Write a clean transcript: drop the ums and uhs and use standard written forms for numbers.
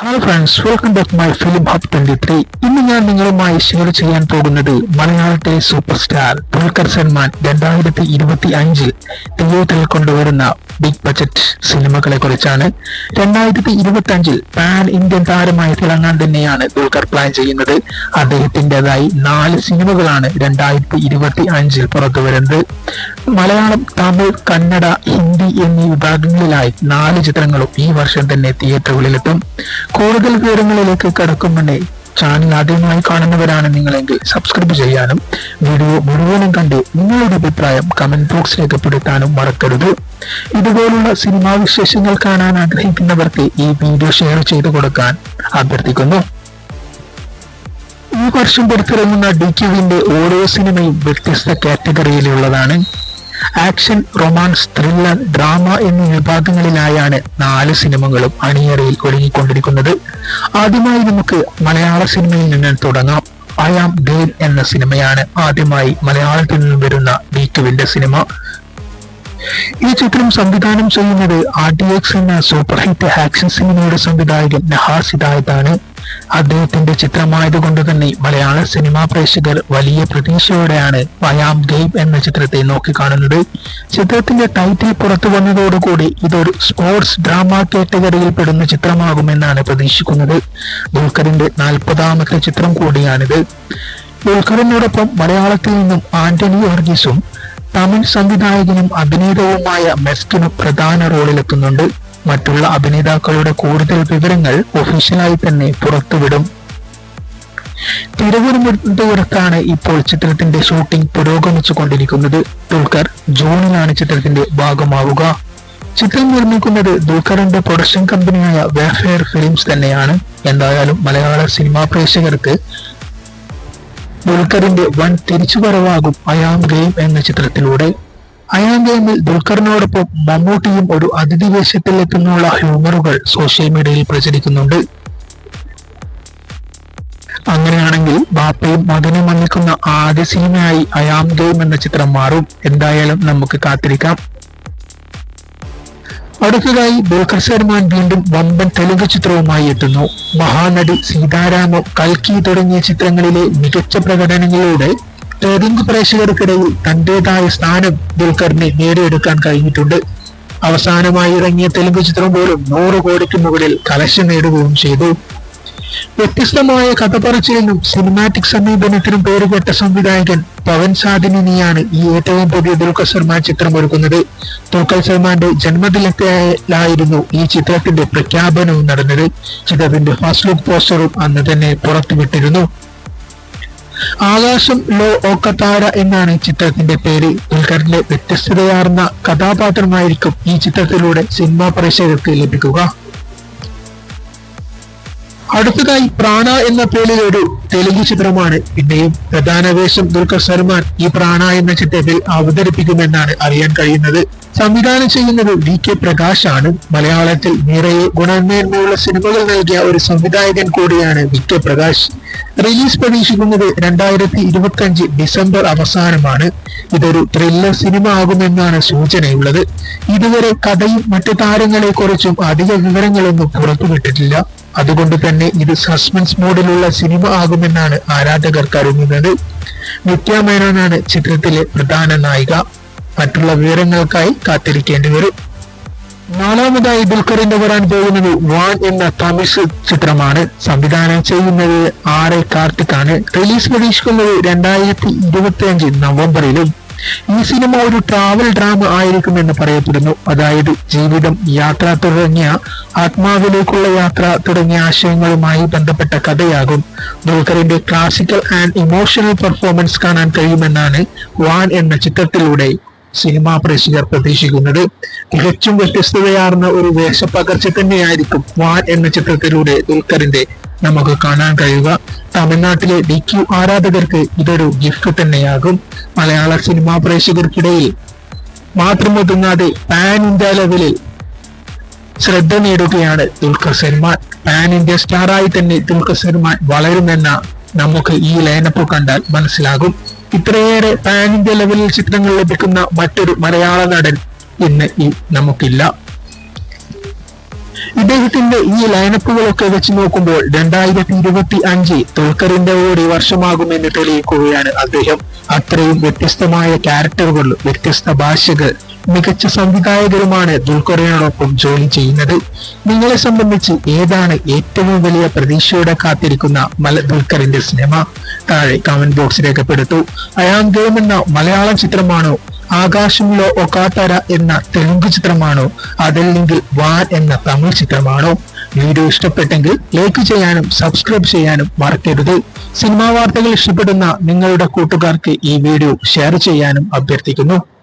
Hi friends, welcome back my film hub 23. ഇന്ന് ഞാൻ നിങ്ങളുമായി ഷെയർ ചെയ്യാൻ പോകുന്നത് മലയാളത്തെ സൂപ്പർ സ്റ്റാർ ദുൽഖർ സൽമാൻ 2025 തിയേറ്ററിൽ കൊണ്ടുവരുന്ന ബിഗ് ബജറ്റ് സിനിമകളെ കുറിച്ചാണ്. 2025 പാൻ ഇന്ത്യൻ താരമായി തിളങ്ങാൻ തന്നെയാണ് ദുൽഖർ പ്ലാൻ ചെയ്യുന്നത്. അദ്ദേഹത്തിൻ്റെതായി 4 സിനിമകളാണ് 2025 പുറത്തു വരുന്നത്. മലയാളം, തമിഴ്, കന്നഡ, ഹിന്ദി എന്നീ വിഭാഗങ്ങളിലായി 4 ചിത്രങ്ങളും ഈ വർഷം തന്നെ തിയേറ്ററുകളിലെത്തും. കൂടുതൽ വിവരങ്ങളിലേക്ക് കടക്കും മുന്നേ ചാനൽ ആദ്യമായി കാണുന്നവരാണ് നിങ്ങളെങ്കിൽ സബ്സ്ക്രൈബ് ചെയ്യാനും വീഡിയോ മുഴുവനും കണ്ട് നിങ്ങളുടെ അഭിപ്രായം കമന്റ് ബോക്സ് രേഖപ്പെടുത്താനും മറക്കരുത്. ഇതുപോലുള്ള സിനിമാ വിശേഷങ്ങൾ കാണാൻ ആഗ്രഹിക്കുന്നവർക്ക് ഈ വീഡിയോ ഷെയർ ചെയ്തു കൊടുക്കാൻ അഭ്യർത്ഥിക്കുന്നു. ഈ വർഷം പുറത്തിറങ്ങുന്ന ഡിക്യുവിന്റെ ഓരോ സിനിമയും വ്യത്യസ്ത കാറ്റഗറിയിലുള്ളതാണ്. ആക്ഷൻ, റൊമാൻസ്, ത്രില്ലർ, ഡ്രാമ എന്നീ വിഭാഗങ്ങളിലായാണ് 4 സിനിമകളും അണിയറയിൽ ഒരുങ്ങിക്കൊണ്ടിരിക്കുന്നത്. ആദ്യമായി നമുക്ക് മലയാള സിനിമയിൽ നിന്ന് തുടങ്ങാം. ഐ ആം ഗെയിം എന്ന സിനിമയാണ് ആദ്യമായി മലയാളത്തിൽ നിന്നും വരുന്ന ഡിക്യുവിന്റെ സിനിമ. ഈ ചിത്രം സംവിധാനം ചെയ്യുന്നത് RDX എന്ന സൂപ്പർ ഹിറ്റ് ആക്ഷൻ സിനിമയുടെ സംവിധായകൻ നഹാസ് ഹിദായത്താണ്. അദ്ദേഹത്തിന്റെ ചിത്രമായതുകൊണ്ട് തന്നെ മലയാള സിനിമാ പ്രേക്ഷകർ വലിയ പ്രതീക്ഷയോടെയാണ് ഐ ആം ഗെയിം എന്ന ചിത്രത്തെ നോക്കിക്കാണുന്നത്. ചിത്രത്തിന്റെ ടൈറ്റിൽ പുറത്തു വന്നതോടുകൂടി ഇതൊരു സ്പോർട്സ് ഡ്രാമ കാറ്റഗറിയിൽ പെടുന്ന ചിത്രമാകുമെന്നാണ് പ്രതീക്ഷിക്കുന്നത്. ദുൽഖറിന്റെ 40ാമത്തെ ചിത്രം കൂടിയാണിത്. ദുൽഖറിനോടൊപ്പം മലയാളത്തിൽ നിന്നും ആന്റണി വർഗീസും തമിഴ് സംവിധായകനും അഭിനേതാവുമായ മെസ്കിനും പ്രധാന റോളിലെത്തുന്നുണ്ട്. മറ്റുള്ള അഭിനേതാക്കളുടെ കൂടുതൽ വിവരങ്ങൾ ഒഫീഷ്യലായി തന്നെ പുറത്തുവിടും. തിരുവനന്തപുരത്താണ് ഇപ്പോൾ ചിത്രത്തിന്റെ ഷൂട്ടിംഗ് പുരോഗമിച്ചു കൊണ്ടിരിക്കുന്നത്. ദുൽഖർ ജൂണിലാണ് ചിത്രത്തിന്റെ ഭാഗമാവുക. ചിത്രം നിർമ്മിക്കുന്നത് ദുൽഖറിന്റെ പ്രൊഡക്ഷൻ കമ്പനിയായ വേഫെയർ ഫിലിംസ് തന്നെയാണ്. എന്തായാലും മലയാള സിനിമാ പ്രേക്ഷകർക്ക് ദുൽഖറിന്റെ വൻ തിരിച്ചുവരവാകും ഐ ആം ഗെയിം എന്ന ചിത്രത്തിലൂടെ. ഐ ആം ഗെയിമിൽ ദുൽഖറിനോടൊപ്പം മമ്മൂട്ടിയും ഒരു അതിഥി വേഷത്തിൽ എത്തുന്നുള്ള ഹ്യൂമറുകൾ സോഷ്യൽ മീഡിയയിൽ പ്രചരിക്കുന്നുണ്ട്. അങ്ങനെയാണെങ്കിൽ ബാപ്പയും മകനും വന്നിക്കുന്ന ആദ്യ സിനിമയായി ഐ ആം ഗെയിം എന്ന ചിത്രം മാറും. എന്തായാലും നമുക്ക് കാത്തിരിക്കാം. അടുത്തതായി ദുൽഖർ സൽമാൻ വീണ്ടും വമ്പൻ തെലുങ്ക് ചിത്രവുമായി എത്തുന്നു. മഹാനടി സീതാരാമം, കൽക്കി തുടങ്ങിയ ചിത്രങ്ങളിലെ മികച്ച പ്രകടനങ്ങളിലൂടെ തെലുങ്ക് പ്രേക്ഷകർക്കിടയിൽ തന്റേതായ സ്ഥാനം ദുൽഖറിന് നേടിയെടുക്കാൻ കഴിഞ്ഞിട്ടുണ്ട്. അവസാനമായി ഇറങ്ങിയ തെലുങ്ക് ചിത്രം പോലും 100 കോടിക്ക് മുകളിൽ കളക്ഷൻ നേടുകയും ചെയ്തു. വ്യത്യസ്തമായ കഥ പറച്ചിലിനും സിനിമാറ്റിക് സമീപനത്തിനും പേരുകെട്ട സംവിധായകൻ പവൻ സാധിനിയാണ് ഈ ഏറ്റവും പുതിയ ദുൽഖർ സൽമാൻ ചിത്രം ഒരുക്കുന്നത്. ദുൽഖർ സൽമാന്റെ ജന്മദിനത്തിലായിരുന്നു ഈ ചിത്രത്തിന്റെ പ്രഖ്യാപനവും നടന്നത്. ചിത്രത്തിന്റെ ഫസ്റ്റ് ലുക്ക് പോസ്റ്ററും അന്ന് തന്നെ പുറത്തുവിട്ടിരുന്നു. ആകാശം ലോ ഓക്കത്താര എന്നാണ് ചിത്രത്തിന്റെ പേര്. ദുൽഖറിന്റെ വ്യത്യസ്തതയാർന്ന കഥാപാത്രമായിരിക്കും ഈ ചിത്രത്തിലൂടെ സിനിമാ പ്രേക്ഷകർക്ക് ലഭിക്കുക. അടുത്തതായി പ്രാണ എന്ന പേരിൽ ഒരു തെലുങ്ക് ചിത്രമാണ്. പിന്നെയും പ്രധാന വേഷം ദുൽഖർ സൽമാൻ ഈ പ്രാണ എന്ന ചിത്രത്തിൽ അവതരിപ്പിക്കുമെന്നാണ് അറിയാൻ കഴിയുന്നത്. സംവിധാനം ചെയ്യുന്നത് VK പ്രകാശ് ആണ്. മലയാളത്തിൽ നിറയെ ഗുണമേന്മയുള്ള സിനിമകൾ നൽകിയ ഒരു സംവിധായകൻ കൂടിയാണ് VK പ്രകാശ്. റിലീസ് പ്രതീക്ഷിക്കുന്നത് 2025 ഡിസംബർ അവസാനമാണ്. ഇതൊരു ത്രില്ലർ സിനിമ ആകുമെന്നാണ് സൂചനയുള്ളത്. ഇതുവരെ കഥയും മറ്റു താരങ്ങളെ കുറിച്ചും അധിക വിവരങ്ങളൊന്നും പുറത്തുവിട്ടിട്ടില്ല. അതുകൊണ്ട് തന്നെ ഇത് സസ്പെൻസ് മോഡിലുള്ള സിനിമ ആകുമെന്നാണ് ആരാധകർ കരുതുന്നത്. നിത്യ മേനോനാണ് ചിത്രത്തിലെ പ്രധാന നായിക. മറ്റുള്ള വിവരങ്ങൾക്കായി കാത്തിരിക്കേണ്ടി വരും. 4ാമതായി ദുൽഖറിന്റെ വരാൻ പോകുന്നത് വാൻ എന്ന തമിഴ് ചിത്രമാണ്. സംവിധാനം ചെയ്യുന്നത് RA കാർത്തിക് ആണ്. റിലീസ് പ്രതീക്ഷിക്കുന്നത് 2025 നവംബറിലും. ഈ സിനിമ ഒരു ട്രാവൽ ഡ്രാമ ആയിരിക്കുമെന്ന് പറയപ്പെടുന്നു. അതായത് ജീവിതം, യാത്ര തുടങ്ങിയ ആത്മാവിലേക്കുള്ള യാത്ര തുടങ്ങിയ ആശയങ്ങളുമായി ബന്ധപ്പെട്ട കഥയാകും. ദുൽഖറിന്റെ ക്ലാസിക്കൽ ആൻഡ് ഇമോഷണൽ പെർഫോമൻസ് കാണാൻ കഴിയുമെന്നാണ് വാൻ എന്ന ചിത്രത്തിലൂടെ സിനിമാ പ്രേക്ഷകർ പ്രതീക്ഷിക്കുന്നത്. തികച്ചും വ്യത്യസ്തതയാർന്ന ഒരു വേഷപ്പകർച്ച തന്നെയായിരിക്കും വാൻ എന്ന ചിത്രത്തിലൂടെ ദുൽഖറിന്റെ നമുക്ക് കാണാൻ കഴിയുക. തമിഴ്നാട്ടിലെ DQ ആരാധകർക്ക് ഇതൊരു ഗിഫ്റ്റ് തന്നെയാകും. മലയാള സിനിമാ പ്രേക്ഷകർക്കിടയിൽ മാത്രം ഒതുങ്ങാതെ പാൻ ഇന്ത്യ ലെവലിൽ ശ്രദ്ധ നേടുകയാണ് ദുൽഖർ സൽമാൻ. പാൻ ഇന്ത്യ സ്റ്റാറായി തന്നെ ദുൽഖർ സൽമാൻ വളരുമെന്ന നമുക്ക് ഈ ലൈനപ്പ് കണ്ടാൽ മനസ്സിലാകും. ഇത്രയേറെ പാൻ ഇന്ത്യ ലെവലിൽ ചിത്രങ്ങൾ ലഭിക്കുന്ന മറ്റൊരു മലയാള നടൻ ഇന്ന് നമുക്കില്ല. ഇദ്ദേഹത്തിന്റെ ഈ ലൈനപ്പുകളൊക്കെ വെച്ച് നോക്കുമ്പോൾ 2025 ദുൽഖറിന്റെ കൂടി വർഷമാകുമെന്ന് തെളിയിക്കുകയാണ് അദ്ദേഹം. അത്രയും വ്യത്യസ്തമായ ക്യാരക്ടറുകൾ, വ്യത്യസ്ത ഭാഷകൾ, മികച്ച സംവിധായകരുമാണ് ദുൽഖറിനോടൊപ്പം ജോലി ചെയ്യുന്നത്. നിങ്ങളെ സംബന്ധിച്ച് ഏതാണ് ഏറ്റവും വലിയ പ്രതീക്ഷയോടെ കാത്തിരിക്കുന്ന ദുൽഖറിന്റെ സിനിമ? താഴെ കമന്റ് ബോക്സ് രേഖപ്പെടുത്തൂ. അയാം ഗെയിം എന്ന മലയാളം ചിത്രമാണോ, ആകാശംലോ ഒക്കാത്തര എന്ന തെലുങ്ക് ചിത്രമാണോ, അതല്ലെങ്കിൽ വാൻ എന്ന തമിഴ് ചിത്രമാണോ? വീഡിയോ ഇഷ്ടപ്പെട്ടെങ്കിൽ ലൈക്ക് ചെയ്യാനും സബ്സ്ക്രൈബ് ചെയ്യാനും മറക്കരുത്. സിനിമാ വാർത്തകൾ ഇഷ്ടപ്പെടുന്ന നിങ്ങളുടെ കൂട്ടുകാർക്ക് ഈ വീഡിയോ ഷെയർ ചെയ്യാനും അഭ്യർത്ഥിക്കുന്നു.